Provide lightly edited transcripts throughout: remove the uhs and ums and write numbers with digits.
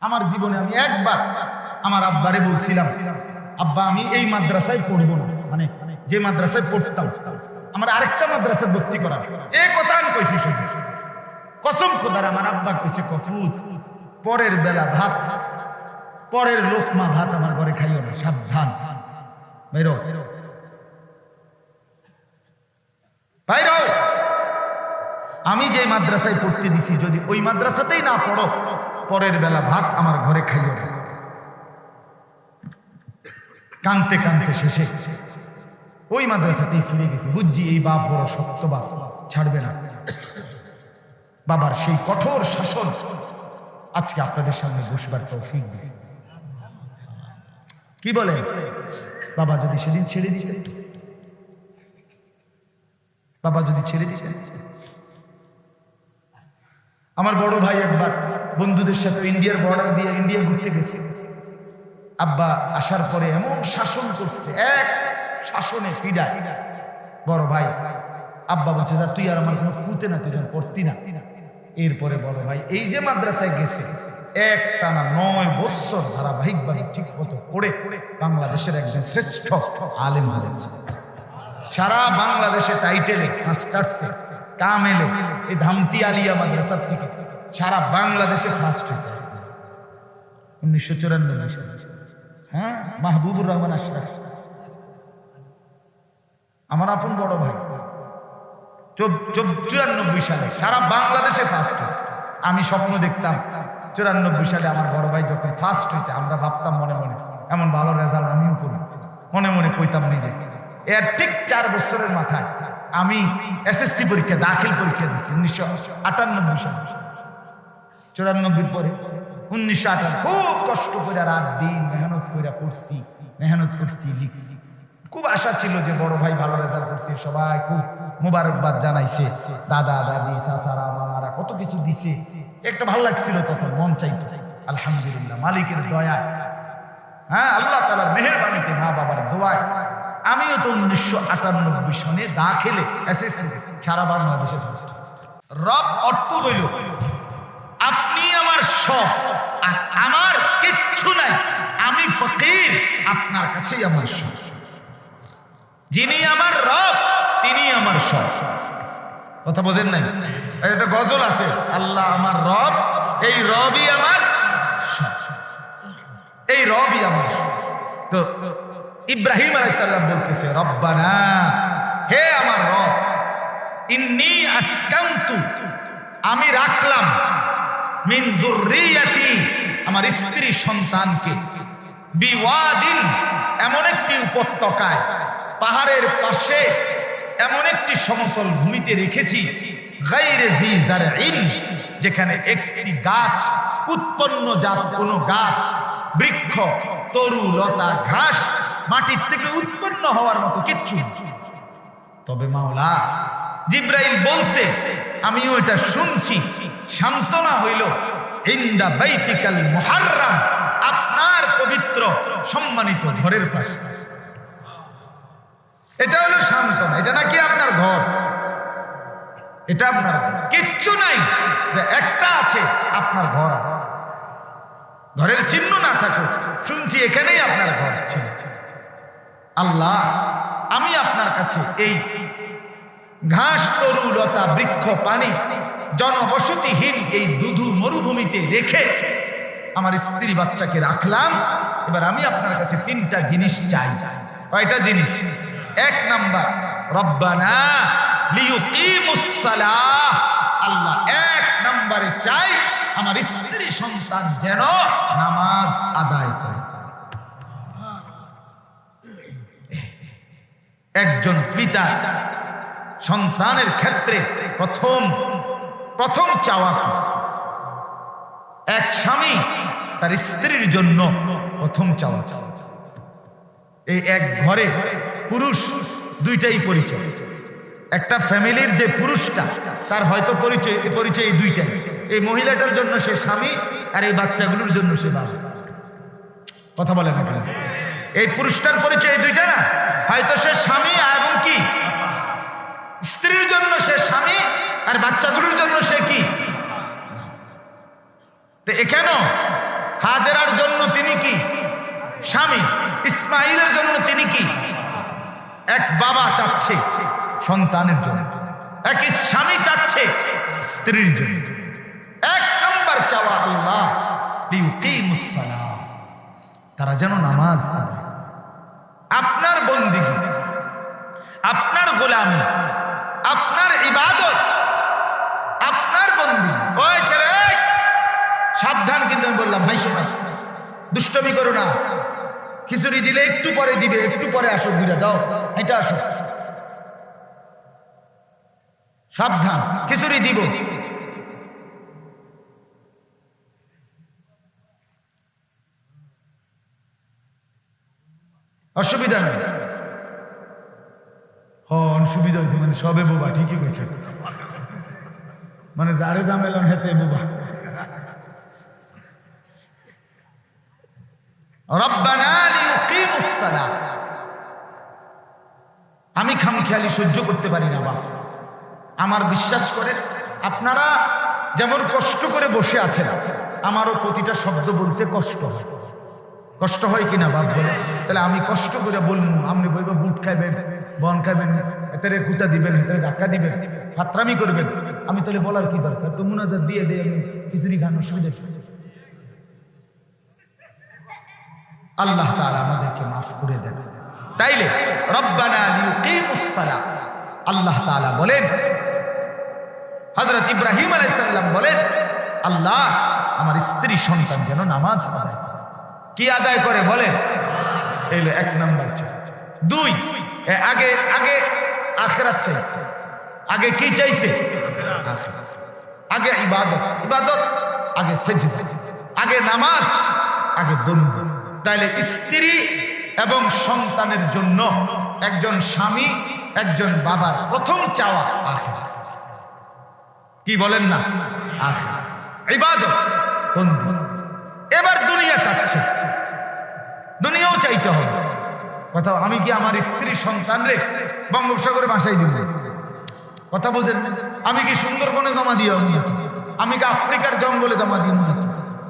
আমার জীবনে আমি একবার আমার আব্বারে বলছিলাম, আব্বা আমি এই মাদ্রাসায় পড়বো না, মানে যে মাদ্রাসায় পড়তাম আমার আরেকটা মাদ্রাসায় ভর্তি করা, এই কথা আমি কইছি। কসম খোদার আমার আব্বা কইছে, কফুত পরের বেলা ভাত, পরের লোকমা ভাত আমার ঘরে খাইও না, সাবধান বাইরো বাইরো। আমি যে মাদ্রাসায় পড়তে দিছি যদি ওই মাদ্রাসাতেই না পড়ো, পরের বেলা ভাত আমার ঘরে খাইও না। কানতে কানতে শেষে ওই মাদ্রাসাতেই ফিরে গেছি। বুঝছি এই বাপ বড় শক্ত বাপ, ছাড়বে না। বাবার সেই কঠোর শাসন আজকে আপনাদের সামনে বসবার তৌফিক দিয়েছে। কি বলে বাবা যদি সেদিন ছেড়ে দিতেন, বাবা যদি ছেড়ে দিতেন। আমার বড় ভাই একবার বন্ধুদের সাথে ইন্ডিয়ার বর্ডার দিয়ে ইন্ডিয়া ঘুরতে গেছে। আব্বা আসার পরে এমন শাসন করছে, এক শাসনে ফিডায়। বড় ভাই আব্বা বলছে, যা তুই আর আমার কোনো ফুতে না, তুই যেন পড়তি না। এরপরে বড় ভাই এই যে মাদ্রাসায় গেছে, এক টানা 9 বছর ধারাবাহিকভাবে ঠিক মতো পড়ে বাংলাদেশের একজন শ্রেষ্ঠ আলেম হয়েছে। সারা বাংলাদেশে টাইটেলে, মাস্টার্সে, কামেলে, এই ধামতি আলিয়া মাদ্রাসার থেকে সারা বাংলাদেশে ফার্স্ট হয়েছে 1994 সালে। হ্যাঁ, মাহবুবুর রহমান আশরাফ আমার আপন বড় ভাই 94 সালে সারা বাংলাদেশে ফার্স্ট হয়েছে। আমি স্বপ্ন দেখতাম 94 সালে আমার বড় ভাই যখন ফার্স্ট হয়েছে, আমরা ভাবতাম মনে মনে এমন ভালো রেজাল্ট আমিও করি, মনে মনে কইতাম নিজে। এর ঠিক 4 বছরের মাথায় আমি এসএসসি পরীক্ষা, দাখিল পরীক্ষা দিচ্ছি 1998 সালে। 94 পরে 1998 খুব কষ্ট করে রাত দিন মেহনত করে পড়ছি, মেহনত করছি, লিখছি। খুব আশা ছিল যে বড় ভাই ভালো রেজাল্ট করছে, সবাই খুব মোবারকবাদ জানাইছে, দাদা দাদি চাচারা মামারা কত কিছু দিছে। একটা ভালো লাগছিল, তখন মন চাইতো। আলহামদুলিল্লাহ মালিকের দয়ায়, হ্যাঁ আল্লাহ তাআলার মেহেরবানিতে, মা বাবার দোয়ায় আমিও তো 1998 সনে দাখিলে এসএসসি সারা বাংলাদেশে ফার্স্ট। রব অর্থ হইল আপনি আমার সব আর আমার কিচ্ছু নাই, আমি ফকির, আপনার কাছেই আমার সব। যিনি আমার রব তিনি আমার সব। কথা বোঝেন নাই? একটা গজল আছে, আল্লাহ আমার রব, এই রবই আমার সব, এই রবই আমার সব। তো ইব্রাহিম আলাইহিস সালাম বলতেছে, রব্বানা, হে আমার রব, ইন্নী আসকানতু, আমি রাখলাম, মিন যুররিয়াতি, আমার স্ত্রী সন্তানকে, বিওয়াদিন, এমন একটি উপত্যকায়, পাহাড়ের পাশে এমন একটি সমতল ভূমিতে রেখেছি, গায়রে জি জারইন, যেখানে একটি গাছ, উৎপন্নজাত কোনো গাছ, বৃক্ষ, তরু লতা ঘাস মাটির থেকে উৎপন্ন হওয়ার মতো কিচ্ছু। তবে মাওলা, জিব্রাইল বলছে, আমিও এটা শুনছি, সান্ত্বনা হইল, ইনদা বাইতিকাল মুহাররাম, আপনার পবিত্র সম্মানিত ঘরের পাশে। এটা হলো সান্ত্বনা। এটা নাকি আপনার ঘর, এটা আপনার কিচ্ছু নাই, একটা আছে, আপনার ঘর আছে। ঘরের চিহ্ন না থাকুক, শুনছি এখানেই আপনার ঘর ছিল। আল্লাহ, আমি আপনার কাছে এই ঘাস, তরু লতা, বৃক্ষ, পানি, জনবসতিহীন এই দুধু মরুভূমিতে রেখে আমার স্ত্রী বাচ্চাকে রাখলাম। এবার আমি আপনার কাছে 3টা জিনিস চাই। কয়টা জিনিস? 1 নাম্বার, রব্বানা লিয়ুকিমুস সালাহ, আল্লাহ 1 নম্বরে চাই আমার স্ত্রী সন্তান যেন নামাজ আদায় করে। একজন পিতা সন্তানের ক্ষেত্রে প্রথম চাওয়া, এক স্বামী তার স্ত্রীর জন্য প্রথম চাওয়া। এই এক ঘরে পুরুষ দুইটাই পরিচয়। একটা ফ্যামিলির যে পুরুষটা, তার হয়তো পরিচয় এই দুইটাই। এই মহিলাটার জন্য সে স্বামী, আর এই বাচ্চাগুলোর জন্য সে বাবা। কথা বলে না কেন? এই পুরুষটার পরিচয় এই দুইটা না, হয়তো সে স্বামী এবং কি স্ত্রীর জন্য সে স্বামী, আর বাচ্চাগুলোর জন্য সে কি। তো এখানেও হাজেরার জন্য তিনি কি স্বামী, ইসমাইলের জন্য তিনি কি এক বাবা চাচ্ছে সন্তানের জন্য, এক স্বামী চাচ্ছে স্ত্রীর জন্য। এক নম্বর চাওয়া আল্লাহ লিউকিমুস সালাহ, তারা যেন নামাজ আদায়। আপনার বন্দিগি, আপনার গোলামি, আপনার ইবাদত, আপনার বন্দি। ওই ছেলে সাবধান, কিন্তু আমি বললাম ভাই শোনা, দুষ্টমি করো না। খিচুড়ি দিলে একটু পরে দিবে, একটু পরে আসো, ঘুরে যাও, এটা আসো, সাবধান, খিচুড়ি দিব। অসুবিধা নেই, অসুবিধা হয়েছে মানে সবে বোবা, ঠিকই কইছে, মানে যারে জামেলাম হেতে বোবা। রব্বানা লিউকিমুস সালাহ, আমি খামখেয়ালি সহ্য করতে পারি না বাপ। আমার বিশ্বাস করে আপনারা যেমন কষ্ট করে বসে আছেন, আমারও প্রতিটা শব্দ বলতে কষ্ট হয়। কষ্ট হয় কিনা বাপ বলে? তাহলে আমি কষ্ট করে বলবো, আপনি বলবো বুট খাইবেন, বন খাইবেন, এতে কুতা দিবেন, এতে ধাক্কা দিবেন, ফাত্রামি করবেন, আমি তাহলে বলার কি দরকার? তো মুনাজাত দিয়ে দিয়ে আমি খিচুড়ি খান, অসুবিধা। আল্লাহ তাআলা আমাদেরকে মাফ করে দেন। তাইলে রব্বানা লিউকিমুস সালাহ, আল্লাহ তাআলা বলেন, হযরত ইব্রাহিম আলাইহিস সালাম বলেন, আল্লাহ আমার স্ত্রী সন্তান যেন নামাজ আদায় করে। কি আদায় করে বলেন? এই এক নাম্বার। দুই, আগে আগে আখিরাত চাইছে, আগে কি চাইছে? আগে ইবাদত, ইবাদত আগে সেজদা, আগে নামাজ, আগে বন্ধু। তাইলে স্ত্রী এবং সন্তানের জন্য একজন স্বামী, একজন বাবার প্রথম চাওয়া আখিরাত। কি বলেন না? আখিরাত, ইবাদত, বন্ধু। এবার দুনিয়া চাচ্ছে, দুনিয়াও চাইতে হবে। কথা, আমি কি আমার স্ত্রী সন্তান রে বঙ্গোপসাগরে ভাসাই দিব? কথা বোঝেন? আমি কি সুন্দরবনে জমা দিয়ে, আমি কি আফ্রিকার জঙ্গলে জমা দিয়ে?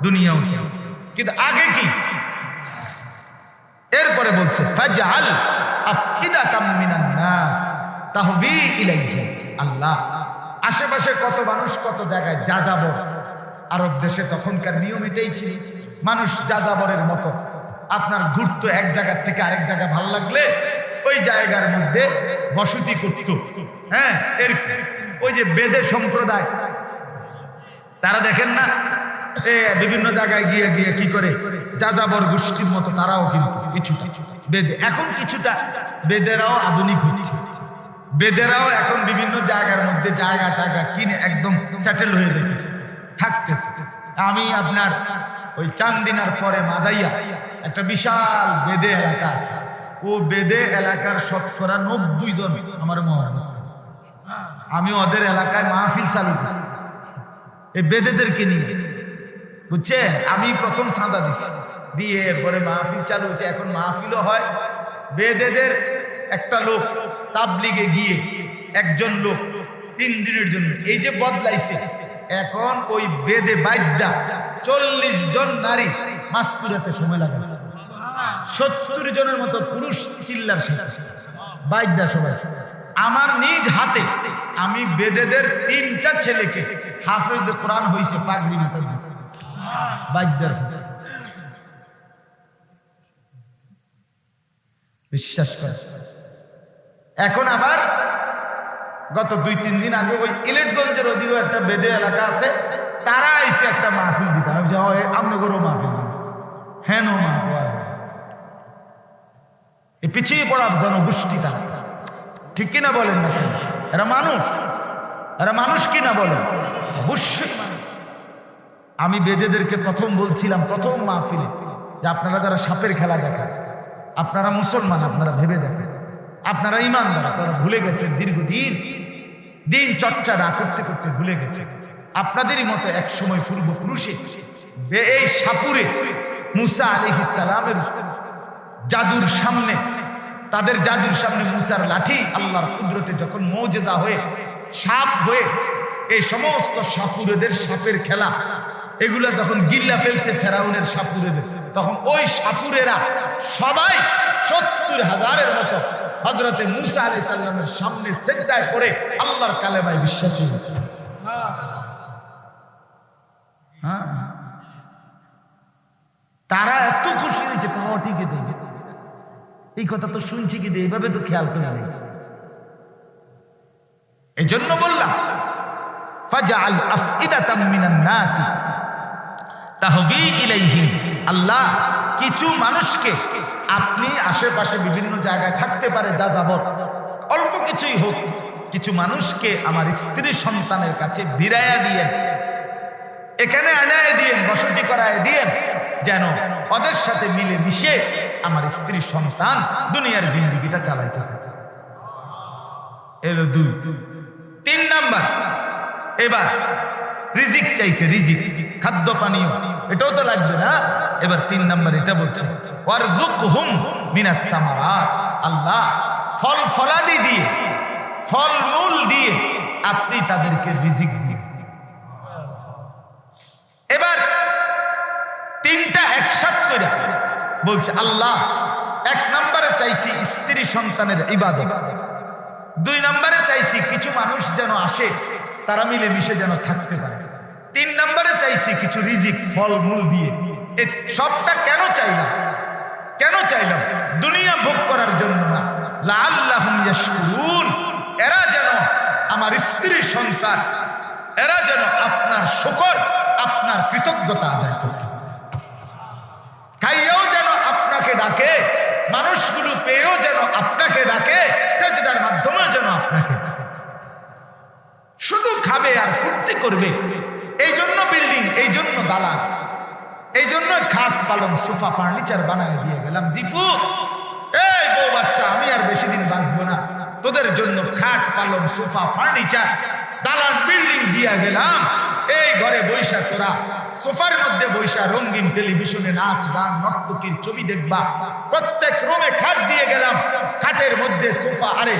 দুনিয়াও চাই, কিন্তু আগে কি? এরপরে বলছে ফাজআল আফইদাতাম মিনান নাস তাহবি ইলাইহি। আল্লাহ আশেপাশে কত মানুষ কত জায়গায় যাযাবর। আরব দেশে তখনকার নিয়ম এটাই ছিল, মানুষ যাযাবরের মতো আপনার ঘুরতো, এক জায়গার থেকে আরেক জায়গা ভাল লাগলে ওই জায়গার মধ্যে বসতি করত। হ্যাঁ, এর ওই যে বেদে সম্প্রদায়, তারা দেখেন না বিভিন্ন জায়গায় গিয়ে গিয়ে কি করে, যাযাবর গোষ্ঠীর মতো তারাও কিন্তু কিছুটা বেদে, এখন কিছুটা বেদেরাও আধুনিক হচ্ছে। বেদেরাও এখন বিভিন্ন জায়গার মধ্যে জায়গা টায়গা কিনে একদম সেটেল হয়ে যেতেছে, থাকতেছে। আমি আপনার ওই চান্দিনার পরে মাদাইয়া একটা বিশাল বেদে এলাকা আছে, ও বেদে এলাকার 90% জন আমার মহব্বত। আমি ওদের এলাকায় মাহফিল চালু করছি এই বেদেদেরকে নিয়ে, বুঝছেন? আমি প্রথম চাঁদা দিছি, দিয়ে এরপরে মাহফিল চালু হয়েছে। এখন মাহফিলও হয়। বেদেদের একটা লোক তাবলিগে গিয়ে একজন লোক 3 দিনের জন্য এই যে বদলাইছে, এখন ওই বেদে বাইদ্যা 40 জন নারী মাস্তুরাতে সময় লাগাচ্ছে, 70 জনের মতো পুরুষ চিল্লার সাথে বাইদ্যা সবাই। আমার নিজ হাতে আমি বেদেদের 3টা ছেলেকে হাফেজ কোরআন হইছে পাগড়ি মাথা দিয়েছে বাইদ্যার সাথে। বিশ্বাস করে। এখন আবার গত 2-3 দিন আগে ওই ইলেটগঞ্জের ওদিকেও একটা বেদে এলাকা আছে, তারা আইসে একটা মাহফিল দিতে। আমি আমনে করো মাহফিল, হ্যাঁ নো মা এই পিছিয়ে পড়া জনগোষ্ঠী তারা, ঠিক কিনা বলেন না? এরা মানুষ, এরা মানুষ কিনা বলেন? অবশ্যই মানুষ। আমি বেদেদেরকে প্রথম বলছিলাম প্রথম মাহফিলে যে আপনারা যারা সাপের খেলা দেখেন, আপনারা মুসলমান, আপনারা ভেবে দেখেন, আপনারা ইমানদার, আপনারা ভুলে গেছেন দীর্ঘদিন দিন চর্চা না করতে করতে ভুলে গেছে। আপনাদেরই মতো এক সময় পূর্বপুরুষে এই সাপুরে মুসা আলাইহিস সালামের জাদুর সামনে, তাদের জাদুর সামনে মুসার লাঠি আল্লাহর কুদরতে যখন মুজিজা হয়ে সাপ হয়ে এই সমস্ত সাপুরেদের সাপের খেলা এগুলা যখন গিল্লা ফেলছে ফেরাউনের সাপুরেদের, তখন ওই সাপুরেরা সবাই 70,000-এর মতো হযরতে মূসা আলাইহিস সালামের সামনে সিজদায় পড়ে আল্লাহর কালেমায় বিশ্বাসী হয়েছে। হ্যাঁ, তারা এত খুশি হয়েছে, কাও ঠিকই দেখে এই কথা তো শুনছি কি এইভাবে তো খেয়াল করে নেই। এই জন্য বললাম ফাজআল আফইদাতাম মিনান নাসি তাহবি ইলাইহিম, আল্লাহ কিছু মানুষকে, আপনি আশেপাশে বিভিন্ন জায়গায় থাকতে পারে যা যাবত, অল্প কিছুই হোক, কিছু মানুষকে আমার স্ত্রী সন্তানের কাছে বিরায়া দিয়ে এখানে আনায় দিয়েন, বসতি করায় দিয়েন, যেন ওদের সাথে মিলে মিশে আমার স্ত্রী সন্তান দুনিয়ার জিন্দেগিটা চালাইতে থাকে। এলো 2। 3 নাম্বার, এবার রিজিক চাইছে, রিজিক খাদ্য পানীয়, এটাও তো লাগবে না। এবার 3 নাম্বার এটা বলছে ওয়ারযুকহুম মিনাত তামারাত, আল্লাহ ফল ফলাদি দিয়ে, ফলমূল দিয়ে আপনি তাদেরকে রিজিক দিন। এবার 3টা একসাথে করে বলছে আল্লাহ, 1 নম্বরে চাইছি স্ত্রী সন্তানের ইবাদত, 2 নম্বরে চাইছি কিছু মানুষ যেন আসে তারা মিলে মিশে যেন থাকতে পারে, 3 নম্বরে চাইছি কিছু রিজিক ফলমূল দিয়ে। এই সবটা কেন চাইলাম? কেন চাইলাম? দুনিয়া ভোগ করার জন্য না, লাআল্লাহুম ইয়াশকুরুন, এরা যেন আমার স্ত্রী সন্তান, এরা যেন আপনার শুকর, আপনার কৃতজ্ঞতা আদায় করতে, খাইয়েও যেন আপনাকে ডাকে, মানুষগুলো পেয়েও যেন আপনাকে ডাকে, সেজদার মাধ্যমেও যেন আপনাকে ডাকে। শুধু খাবে আর ফুর্তি করবে, এই জন্য বিল্ডিং, এই জন্য দালান, এই জন্য খাট পালং সোফা ফার্নিচার বানায় দিয়ে গেলাম। জিফু, এই বউ বাচ্চা, আমি আর বেশি দিন বাঁচবো না, তোদের জন্য খাট পালং সোফা ফার্নিচার দালান বিল্ডিং দিয়ে গেলাম। এই ঘরে বৈশা তোরা সোফার মধ্যে বৈশা রঙিন টেলিভিশনে নাচ গান নর্তকীর ছবি দেখবা। প্রত্যেক রুমে খাট দিয়ে গেলাম, খাটের মধ্যে সোফা, আরে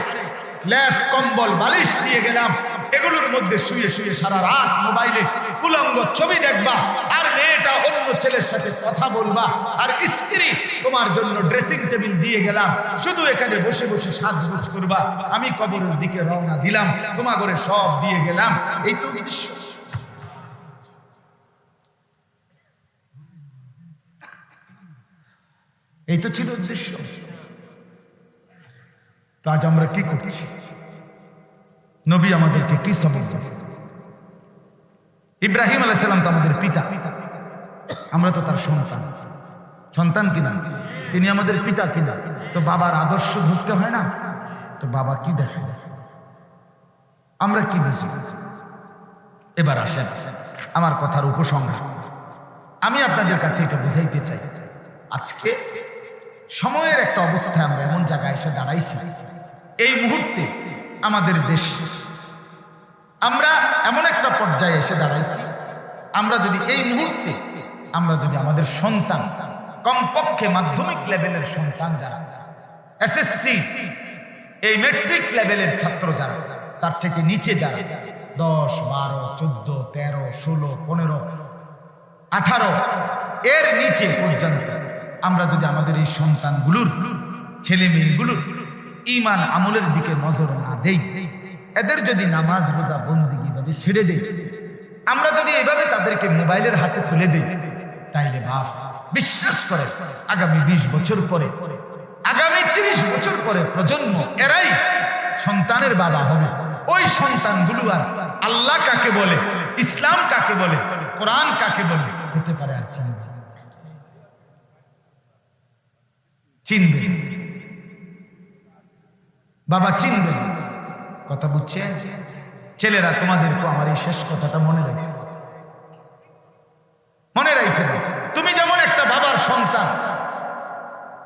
লেফ কম্বল বালিশ দিয়ে গেলাম, এগুলোর মধ্যে শুয়ে শুয়ে সারা রাত মোবাইলে উলঙ্গ ছবি দেখবা, আর মেয়েটা অন্য ছেলের সাথে কথা বলবা, আর স্ত্রী তোমার জন্য ড্রেসিং টেবিল দিয়ে গেলাম, শুধু এখানে বসে বসে সাজগোজ করবা। আমি কবরের দিকে রওনা দিলাম, তোমার ঘরে সব দিয়ে গেলাম। এই তো দৃশ্য, এই তো ছিল দৃশ্য। তো আজ আমরা কি করছি? নবী আমাদেরকে কি সবক দিয়েছেন? ইব্রাহিম আলাইহিস সালাম তো আমাদের পিতা, আমরা তো তার সন্তান। সন্তান কিনা, তিনি আমাদের পিতা কিনা, তো বাবার আদর্শ ধরতে হয় না? তো বাবা কি দেখে, আমরা কি বুঝি? এবার আসেন আমার কথার উপসংহার, আমি আপনাদের কাছে এটা বুঝাইতে চাই। আজকে সময়ের একটা অবস্থায় আমরা এমন জায়গায় এসে দাঁড়াইছি, এই মুহূর্তে আমাদের দেশ, আমরা এমন একটা পর্যায়ে এসে দাঁড়াইছি, আমরা যদি এই মুহূর্তে আমরা যদি আমাদের সন্তান, কমপক্ষে মাধ্যমিক লেভেলের সন্তান যারা, এসএসসি এই মেট্রিক লেভেলের ছাত্র যারা, তার থেকে নিচে যারা 10, 12, 14, 13, 16, 15, 18 এর নিচে পর্যন্ত আমরা যদি আমাদের এই সন্তানগুলোর, ছেলে মেয়েগুলোর ঈমান আমলের দিকে নজর না দেই, এদের যদি নামাজ রোজা বন্দেগী ভাবে ছেড়ে দেই, আমরা যদি এভাবে তাদেরকে মোবাইলের হাতে তুলে দেই, তাইলে বাপ বিশ্বাস করে আগামী 20 বছর পরে, আগামী 30 বছর পরে প্রজন্ম এরাই সন্তানের বাবা হবে। ওই সন্তানগুলো আর আল্লাহ কাকে বলে, ইসলাম কাকে বলে, কোরআন কাকে বলে হতে পারে আর চিনবে। বাবা চিনবে, কথা বুঝছে? ছেলেরা তোমাদেরকে আমার এই শেষ কথাটা মনে রাখবে, মনে রাখতে হবে। তুমি যেমন একটা বাবার সন্তান,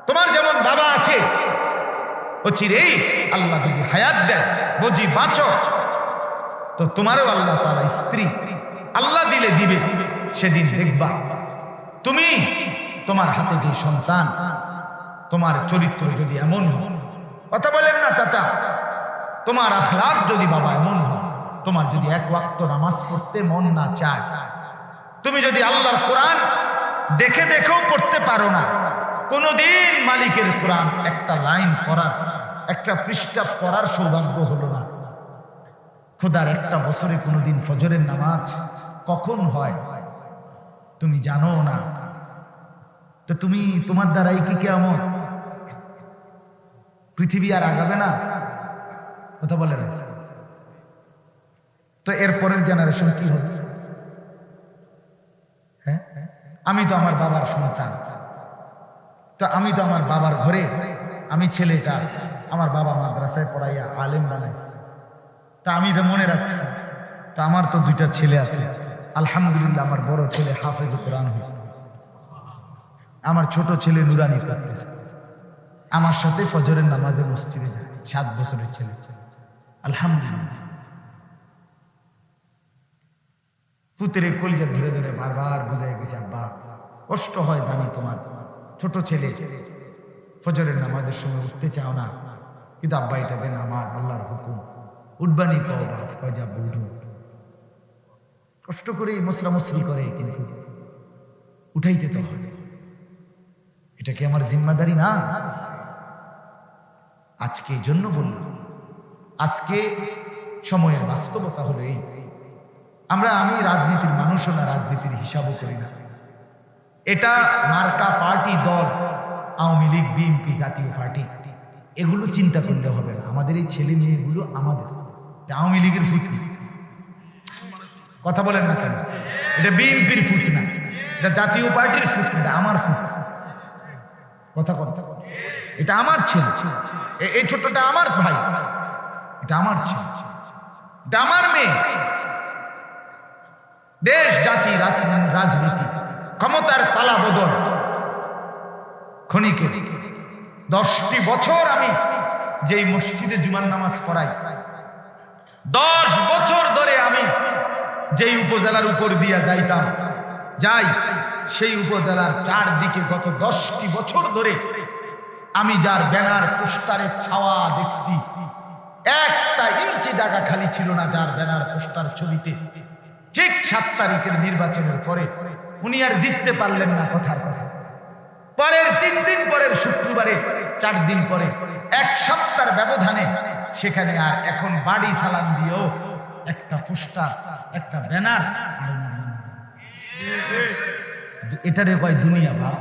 তোমার যেমন বাবা আছে, ও চিরেই আল্লাহ যদি হায়াত দেন, বুঝি বাঁচো, তো তোমারও আল্লাহ তাআলা স্ত্রী আল্লাহ দিলে দিবে। সেদিন দেখবা তুমি, তোমার হাতে যে সন্তান, তোমার চরিত্র যদি এমন হয়, কথা বলেন না চাচা, তোমার আখলাক যদি বাবা এমন হয়, তোমার যদি 1 ওয়াক্ত নামাজ পড়তে মন না চায়, তুমি যদি আল্লাহর কোরআন দেখে দেখেও পড়তে পারো না, কোনদিন মালিকের কোরআন একটা লাইন পড়ার, একটা পৃষ্ঠা পড়ার সৌভাগ্য হলো না। খোদার একটা বছরে কোনদিন ফজরের নামাজ কখন হয় তুমি জানো না, তো তুমি তোমার দ্বারাই কি কিয়ামত? পৃথিবী আর আগাবে না? কথা বলে না। তো এরপরের জেনারেশন কি হবে? হ্যাঁ, আমি তো আমার বাবার সন্তান, তো আমি তো আমার বাবার ঘরে, আমি ছেলেটা আমার বাবা মাদ্রাসায় পড়াইয়া আলেম বানাইছে, তা আমি এটা মনে রাখছি। তা আমার তো দুইটা ছেলে আছে, আলহামদুলিল্লাহ আমার বড় ছেলে হাফেজ কোরআন হয়েছে, আমার ছোট ছেলে নুরানি পড়তেছে, আমার সাথে ফজরের নামাজে মসজিদে যায়, 7 বছরের ছেলে, আলহামদুলিল্লাহ। পুত্রের কলিজা ধরে ধরে বারবার বুঝাই গেছে, আব্বা কষ্ট হয় জানি, তোমার ছোট ছেলে ফজরের নামাজের সময় উঠতে চাও না, কিন্তু আব্বা এটা যে নামাজ, আল্লাহর হুকুম, উঠবানি কয়জা বুঝু, কষ্ট করে মশলা মশলি করে, কিন্তু উঠাইতে তো হবে। এটা কি আমার জিম্মাদারি না? আজকে এই জন্য বললাম, আজকে সময়ের বাস্তবতা হলো এই, আমি রাজনীতির মানুষও না, রাজনীতির হিসাবও করি না। এটা মার্কা পার্টি, দল, আওয়ামী লীগ, বিএনপি, জাতীয় পার্টি, এগুলো চিন্তা করলে হবে না। আমাদের এই ছেলে মেয়েগুলো আমাদের, আওয়ামী লীগের ফুট, কথা বলেন না কেন? এটা বিএনপির ফুট না, এটা জাতীয় পার্টির ফুট না, আমার ফুট। কথা কথা, এটা আমার ছেলে, এই ছোটটা আমার ভাই, এটা আমার ছেলে, এটা আমার মেয়ে। দেশ জাতি রাজনীতি, ক্ষমতার পালা বদল, ক্ষণিকে 10টি বছর আমি যেই মসজিদে জুমার নামাজ পড়াই, 10 বছর ধরে আমি যেই উপজেলার উপর দিয়া যাই, সেই উপজেলার 4 দিকে গত 10টি বছর ধরে আমি যার ব্যানার পোস্টারের ছাওয়া দেখছি, 1 ইঞ্চি জায়গা খালি ছিল না যার ব্যানার পোস্টার ছবিতে। ঠিক 7 তারিখের নির্বাচনের পরে উনি আর জিততে পারলেন না, কথার কথা। পরের 3 দিন পরের শুক্রবারে, 4 দিন পরে, 1 সপ্তাহের ব্যবধানে সেখানে আর এখন বাড়ি সালাম দিয়েও একটা পোস্টার, একটা ব্যানার, এটারে কয় দুনিয়া। বাপ,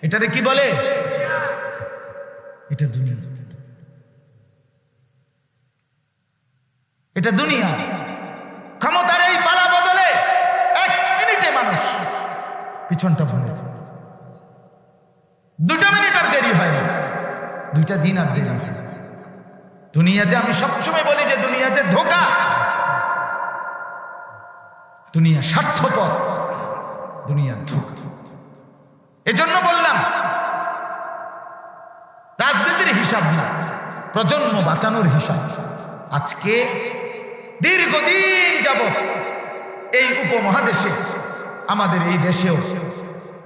এটারে কি বলে? এটা দুনিয়া, এটা দুনিয়া। ক্ষমতার এই পালা বদলে 1 মিনিটে মানুষ পিছনটা ভুলে, 2 মিনিট আর দেরি হয় না, 2টা দিন আর দেরি হয় না। দুনিয়া যে, আমি সবসময় বলি যে দুনিয়া যে ধোঁকা, দুনিয়া স্বার্থপর, দুনিয়া ধোঁকা। এজন্য বললাম রাজনীতির হিসাব না, প্রজন্ম বাঁচানোর হিসাব। আজকে দীর্ঘদিন যাবত এই উপমহাদেশে, আমাদের এই দেশেও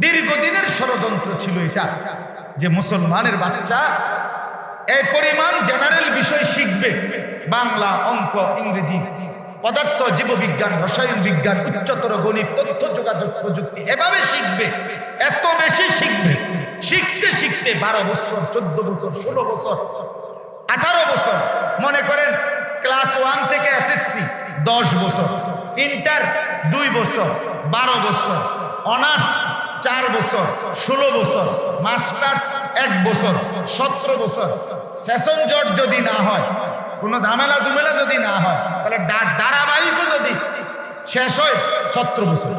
দীর্ঘদিনের ষড়যন্ত্র ছিল এটা, যে মুসলমানের বাচ্চা এই পরিমাণ জেনারেল বিষয় শিখবে, বাংলা, অঙ্ক, ইংরেজি, পদার্থ, জীববিজ্ঞান, রসায়ন বিজ্ঞান, উচ্চতর গণিত, তথ্য যোগাযোগ প্রযুক্তি, এভাবে শিখবে, এত বেশি শিখবে। শিখতে শিখতে 12 বছর, 14 বছর, 16 বছর, 18 বছর, মনে করেন ক্লাস 1 থেকে এসএসসি 10 বছর, ইন্টার 2 বছর, 12 বছর, অনার্স 4 বছর, 16 বছর, মাস্টার্স 1 বছর, 17 বছর। সেশন জট যদি না হয়, কোনো ঝামেলা জুমেলা যদি না হয়, তাহলে ধারাবাহিকও যদি শেষ হয় 17 বছর।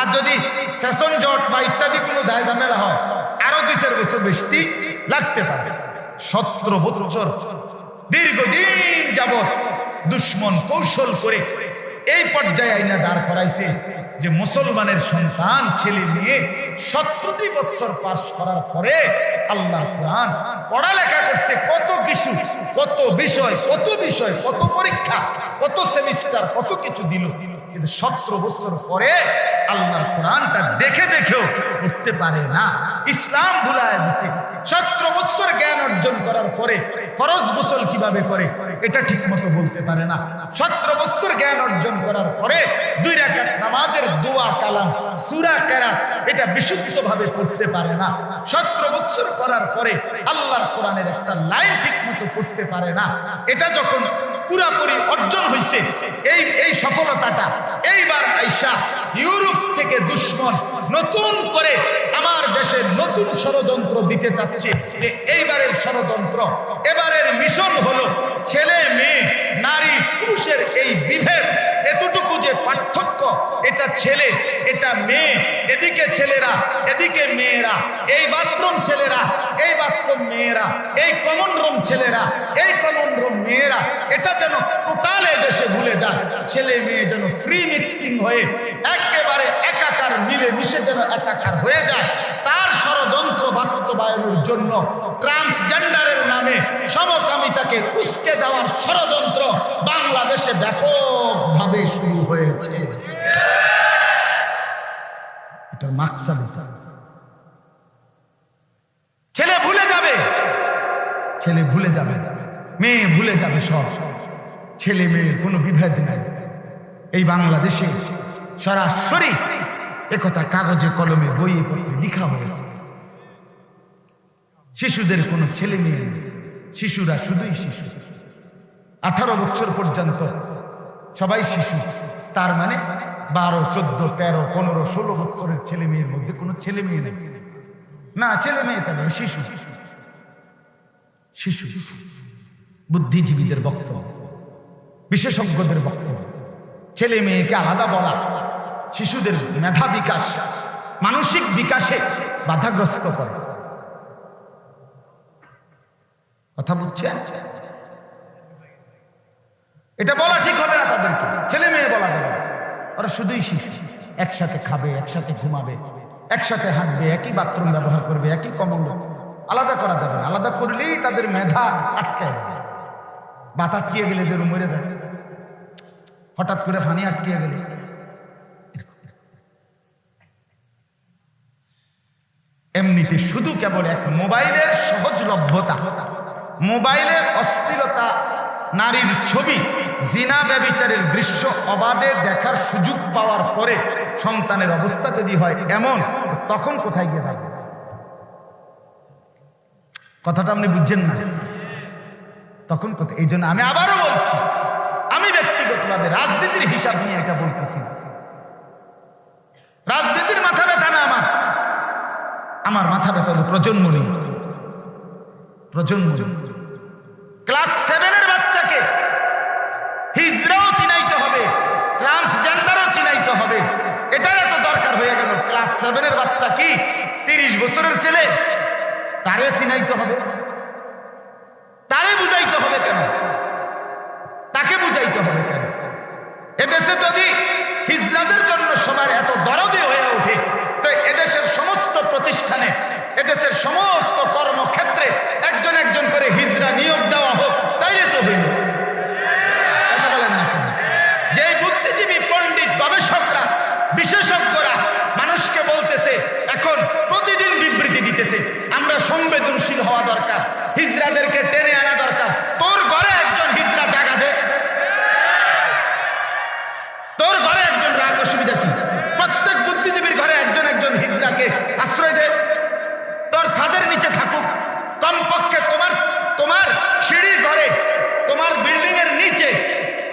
আর যদি সেশন জট বা ইত্যাদি কোনো ঝামেলা হয়, আরো 2-4 বছর বেশি লাগতে পারে। 17 বছর দীর্ঘদিন যাবত দুশ্মন কৌশল করে এই পর্যায়ে আইনা দাঁড় করাইছে যে মুসলমানের সন্তান, ছেলে মেয়ে 17টি বছর পাস করার পরে আল্লাহর কোরআন পড়ালেখা করছে, কত কিছু, কত বিষয়, কত পরীক্ষা, কত সেমিস্টার, কত কিছু দিল, কিন্তু 17 বছর পরে আল্লাহর কোরআনটা দেখে দেখেও পড়তে পড়তে পারে না। ইসলাম ভুলায় দিছে। 17 বছর জ্ঞান অর্জন করার পরে ফরজ গোসল কিভাবে করে এটা ঠিক মতো বলতে পারে না। 17 বছর জ্ঞান অর্জন করার পরে 2 রাকাত নামাজের দোয়া কালাম সূরা কেরাত এটা বিশুদ্ধভাবে পড়তে পারে না। 17 বছর করার পরে আল্লাহর কোরআনের একটা লাইন ঠিক মতো পড়তে পারে না। এটা যখন পুরাপুরি অর্জন হয়েছে, এই সফলতাটা এইবার আইসা ইউরোপ থেকে দুশ্মন নতুন করে আমার দেশে নতুন ষড়যন্ত্র দিতে চাচ্ছে। এইবারের ষড়যন্ত্র, এবারের মিশন হলো ছেলে মেয়ে নারী পুরুষের এই বিভেদ, এতটুকু যে পার্থক্য, এটা ছেলে এটা মেয়ে, এদিকে ছেলেরা এদিকে মেয়েরা, এই বাথরুম ছেলেরা এই বাথরুম মেয়েরা, এই কমন রুম ছেলেরা এই কমন রুম মেয়েরা, এটা যেন টোটাল দেশে ভুলে যায়। ছেলে মেয়ে যেন ফ্রি মিক্সিং হয়ে একেবারে একাকার মিলে মিশে যেন একাকার হয়ে যায়, তার ষড়যন্ত্র বাস্তবায়নের জন্য ট্রান্সজেন্ডারের নামে সমকামিতাকে উস্কে দেওয়ার ষড়যন্ত্র বাংলাদেশে ব্যাপকভাবে শুরু হয়েছে। এটার মাকসাদ ছেলে ভুলে যাবে, ছেলে ভুলে যাবে, মেয়ে ভুলে যাবে, সব ছেলে মেয়ের কোনো বিভেদ নাই। এই বাংলাদেশে সরাসরি একথা কাগজে কলমে বইয়ে পত্রে লেখা হয়েছে। শিশুদের কোনো ছেলে মেয়ে নেই, শিশুরা শুধুই শিশু। 18 বছর পর্যন্ত সবাই শিশু, তার মানে 12, 14, 13, 15, 16 বছরের ছেলে মেয়ের মধ্যে কোনো ছেলে মেয়ে নেই। না, ছেলে মেয়ে কেন, শিশু শিশু। বুদ্ধিজীবীদের বক্তব্য, বিশেষজ্ঞদের বক্তব্য, ছেলে মেয়েকে আলাদা বলা শিশুদের মেধা বিকাশ, মানসিক বিকাশে বাধাগ্রস্ত করে। কথা বুঝছেন? এটা বলা ঠিক হবে না তাদেরকে, ছেলে মেয়ে বলা যাবে না। ওরা শুধুই শিশু, একসাথে খাবে, একসাথে ঘুমাবে, একসাথে হাঁটবে, একই বাথরুম ব্যবহার করবে, একই কমন। আলাদা করা যাবে না, আলাদা করলেই তাদের মেধা আটকায় যাবে। বাত আটকিয়ে গেলে যে মরে যায়, হঠাৎ করে ফানি আটকিয়ে গেলে। এমনিতে শুধু কেবল এক মোবাইলের সহজলভ্যতা, মোবাইলের অস্থিরতা, নারীর ছবি, জিনা ব্যভিচারের দৃশ্য অবাধে দেখার সুযোগ পাওয়ার পরে সন্তানের অবস্থা যদি হয় এমন, তখন কোথায় গিয়ে থাকবে? কথাটা আপনি বুঝছেন না? তখন কোথায়? এই জন্য আমি আবারও বলছি, আমি ব্যক্তিগতভাবে রাজনীতির হিসাব নিয়ে এটা বলতেছি। রাজনীতির মাথা ব্যথা না আমার মাথা ব্যথা হলো প্রজন্ম নিয়ে। প্রজন্ম ক্লাস 7-এর বাচ্চাকে হিজড়াও চিনাইতে হবে, ট্রান্সজেন্ডারও চিনাইতে হবে। এটার এত দরকার হয়ে গেল। ক্লাস 7-এর বাচ্চা কি 30 বছরের ছেলে? তারে চিনাইতে হবে, তারে বুঝাইতে হবে কেন? তাকে বুঝাইতে হবে কেন? এদেশে যদি হিজড়াদের জন্য সবার এত দরদি হয়ে ওঠে, তো এদেশের সমস্ত প্রতিষ্ঠানে, এদেশের সমস্ত কর্মক্ষেত্রে একজন একজন করে হিজড়া নিয়োগ দেওয়া হোক, তাইলে তো হইল। কথা বলেন না কেন? যে বুদ্ধিজীবী, পণ্ডিত, গবেষকরা, বিশেষজ্ঞরা মানুষকে বলতেছে, এখন প্রতিদিন বিবৃতি দিতেছে, আমরা সংবেদনশীল হওয়া দরকার, হিজড়াদেরকে টেনে আনা দরকার। তোর ঘরে একজন হিজড়া জায়গা দে, তোর ঘরে একজন রাগ, অসুবিধা কি? প্রত্যেক বুদ্ধিজীবীর ঘরে একজন একজন হিজড়াকে আশ্রয় দে, তোর ছাদের নিচে থাকুক। কমপক্ষে তোমার সিঁড়ির ঘরে, তোমার বিল্ডিং এর নিচে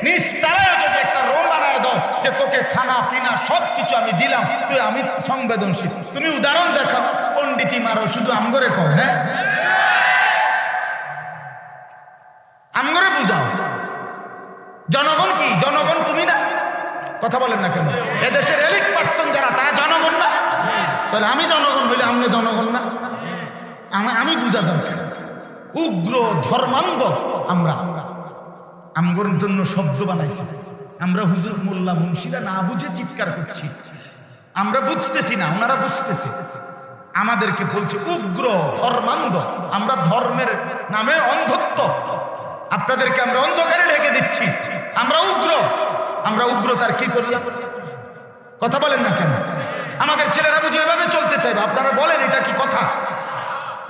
নিচতলায় যদি একটা রুম বানায় দাও, যে তোকে খানা পিনা সবকিছু আমি দিলাম, তুই, আমি সংবেদনশীল। তুমি উদাহরণ দেখাও, পণ্ডিতি মারো, শুধু আমগরে কর। হ্যাঁ, আমগরে বুঝাও। জনগণ কি? জনগণ তুমি না? কথা বলেন না কেন? এদেশের এলিট পার্সন যারা, তারা জনগণ না? তাহলে আমি জনগণ হইলে আপনি জনগণ না? আমি বুঝা দরকার। উগ্র ধর্মান্ধ আমরা, আমগর জন্য শব্দ বানাইছি। আমরা হুজুর, মোল্লা, মুন্সিরা না বুঝে চিৎকার করছি। আমরা বুঝতেছি না, ওনারা বুঝতেছে। আমাদেরকে বলছে উগ্র ধর্মান্ধ। আমরা ধর্মের নামে অন্ধত্ব, আপনাদেরকে আমরা অন্ধকারে ঢেকে দিচ্ছি। আমরা উগ্র, আমরা উগ্রতার কি করলাম? কথা বলেন না কেন? আমাদের ছেলেরা বুঝি এভাবে চলতে চাইবে। আপনারা বলেন এটা কি কথা?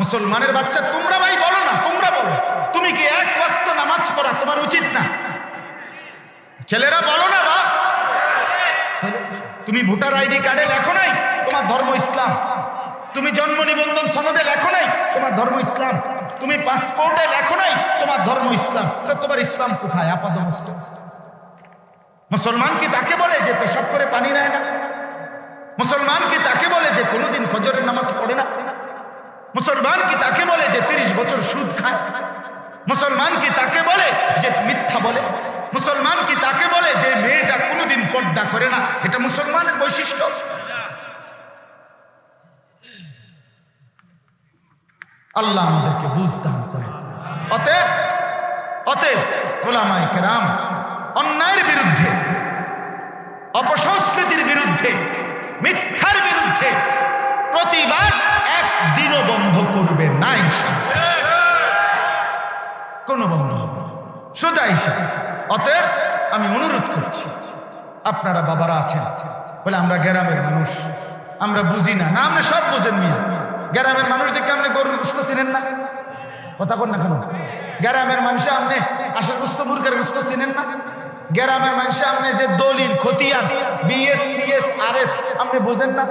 মুসলমানের বাচ্চা তোমরা ভাই বলো না, তোমরা বলো, তুমি কি এক ওয়াক্ত নামাজ পড়া তোমার উচিত না? ছেলেরা বলো না বাপ, তুমি ভোটার আইডি কার্ডে লেখো নাই তোমার ধর্ম ইসলাম, তুমি জন্ম নিবন্ধন সনদে লেখো নাই তোমার ধর্ম ইসলাম, তুমি পাসপোর্টে লেখো নাই তোমার ধর্ম ইসলাম, তো তোমার ইসলাম কোথায়? আপাদমস্তক। মুসলমান কি তাকে বলে যে পেশাব করে পানি নেয় না? মুসলমান কি তাকে বলে যে কোনোদিন ফজরের নামাজ পড়ে না? মুসলমান কি তাকে বলে যে 30 বছর সুদ খায়? মুসলমান কি তাকে বলে যে মিথ্যা বলে? মুসলমান কি তাকে বলে যে মেয়েটা কোনোদিন পর্দা করে না? এটা মুসলমানের বৈশিষ্ট্য? আল্লাহ আমাদেরকে বুঝতে হবে। অতএব উলামায়ে কেরাম অন্যায়ের বিরুদ্ধে, অপসংস্কৃতির বিরুদ্ধে, মিথ্যার বিরুদ্ধে প্রতিবাদ একদিনও বন্ধ করবে না ইনশাআল্লাহ, কোনো বন্ধ হবে না, সোজা হিসাব। অতএব আমি অনুরোধ করছি, আপনারা বাবারা আছেন বলে আমরা গ্রামের মানুষ, আমরা বুঝি না, না আপনি সব বোঝেন মিয়া। গ্রামের মানুষ দেখে আপনি গরুর গোশত চিনেন না? কথা কন না কেন? গ্রামের মানুষে আপনি আশার গোশত, মুরগের গোশত চিনেন না? গ্রামের মানুষে আপনি যে দলিল খতিয়ান বিএস সিএস আরএস আপনি বোঝেন না?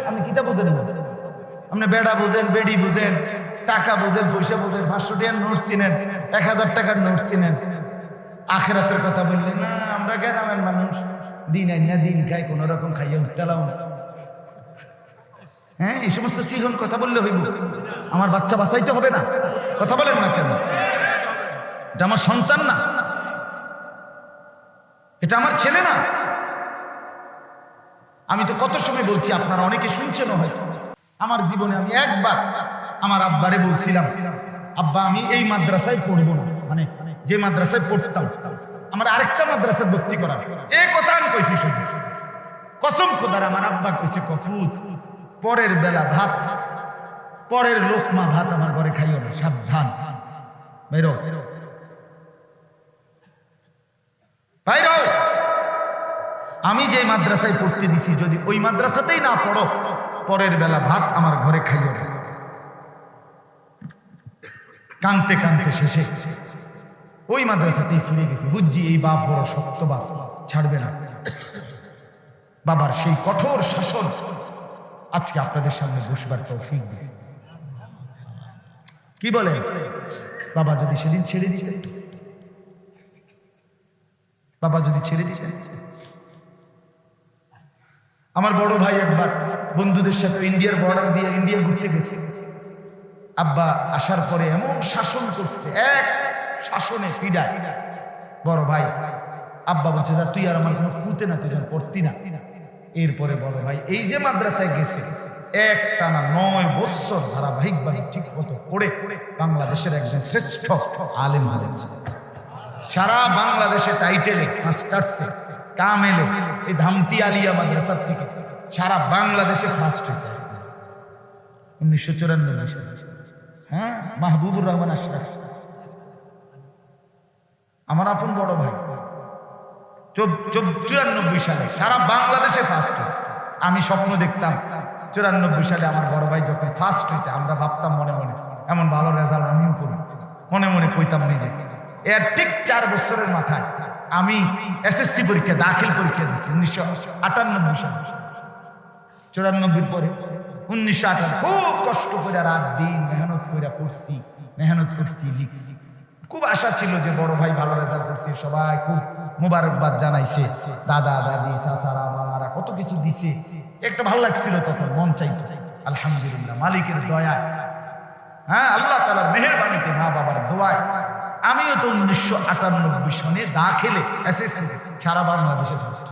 আপনি কিতা বোঝেন না? আপনি বেড়া বুঝেন, বেড়ি বুঝেন, টাকা বুঝেন, পয়সা বুঝেন, 500 টাকার নোট চিনেন, 1000 টাকার নোট চিনেন। আখিরাতের কথা বললেন না, আমরা গ্রামের মানুষ, দিন আইনা দিন খাই, কোন রকম খাইয়া উঠতালাম। হ্যাঁ, এই সমস্ত সিহন কথা বললে হইব? আমার বাচ্চা বাঁচাইতে হবে না? কথা বলেন না কেন? এটা আমার সন্তান না, এটা আমার ছেলে না। আমি তো কত সময় বলছি, আপনারা অনেকে শুনছেন হয়তো। আমার জীবনে আমি একবার আমার আব্বারে বলছিলাম, আব্বা আমি এই মাদ্রাসায় পড়বো না, মানে যে মাদ্রাসায় পড়তাম আমার আরেকটা মাদ্রাসায় ভর্তি করার, এই কথা আমি কইছি। কসম খোদার আমার আব্বা কইছে, কফুত পরের বেলা ভাত, পরের লোকমা ভাত আমার ঘরে খাইও না, সাবধান, বাইরো বাইরো। আমি যে মাদ্রাসায় পড়তে দিছি, যদি ওই মাদ্রাসাতেই না পড়ো, পরের বেলা ভাত আমার ঘরে খাইও না। কানতে কানতে শেষে ওই মাদ্রাসাতেই ফিরে গেছি। বুঝছি এই বাপ বড় শক্ত বাপ, ছাড়বে না। বাবার সেই কঠোর শাসন আজকে আপনাদের সামনে বসবার তৌফিক দিয়েছে। কি বলে? বাবা যদি সেদিন ছেড়ে দিতেন, বাবা যদি ছেড়ে দিতেন। আমার বড় ভাই একবার বন্ধুদের সাথে ইন্ডিয়ার বর্ডার দিয়ে ইন্ডিয়া ঘুরতে গেছে। আব্বা আসার পরে এমন শাসন করছে, এক শাসনে পিডায়। বড় ভাই আব্বা বলছে, যা তুই আর আমার কোনো ফুতে না, তুই যেন পড়তি না। এরপরে বড় ভাই এই যে মাদ্রাসায় গেছে, একটানা 9 বছর ধারাবাহিকভাবে ঠিক মতো পড়ে বাংলাদেশের একজন শ্রেষ্ঠ আলেম হয়েছে। সারা বাংলাদেশে টাইটেলে, মাস্টার্সে, কামেলে, এই ধামতি আলিয়া মাদ্রাসার থেকে সারা বাংলাদেশে ফার্স্ট হয়েছে 1994 সালে। হ্যাঁ, মাহবুবুর রহমান আশরাফ আমার আপন বড় ভাই 94 সালে সারা বাংলাদেশে ফার্স্ট হয়েছে। আমি স্বপ্ন দেখতাম 94 সালে আমার বড় ভাই যখন ফার্স্ট হয়েছে, আমরা ভাবতাম মনে মনে এমন ভালো রেজাল্ট আমিও করি, মনে মনে কইতাম নিজে। এর ঠিক 4 বছরের মাথায় আমি এসএসসি পরীক্ষা, দাখিল পরীক্ষা দিচ্ছি 1998 সালে। 94 পরে 1998 খুব কষ্ট করে রাত দিন মেহনত করে পড়ছি, মেহনত করছি, লিখছি। খুব আশা ছিল যে বড় ভাই ভালো রেজাল্ট করছে, সবাই খুব মুবারকবাদ জানাইছে, দাদা দাদি চাচারা মামারা কত কিছু দিছে, একটা ভালো লাগছিল, তখন মন চাইতো। আলহামদুলিল্লাহ মালিকের দয়ায়, হ্যাঁ আল্লাহ তাআলার মেহেরবানিতে, মা বাবার দোয়ায় আমিও তো 1998 সনে দাখিলে এসএসসি সারা বাংলাদেশে ফার্স্ট।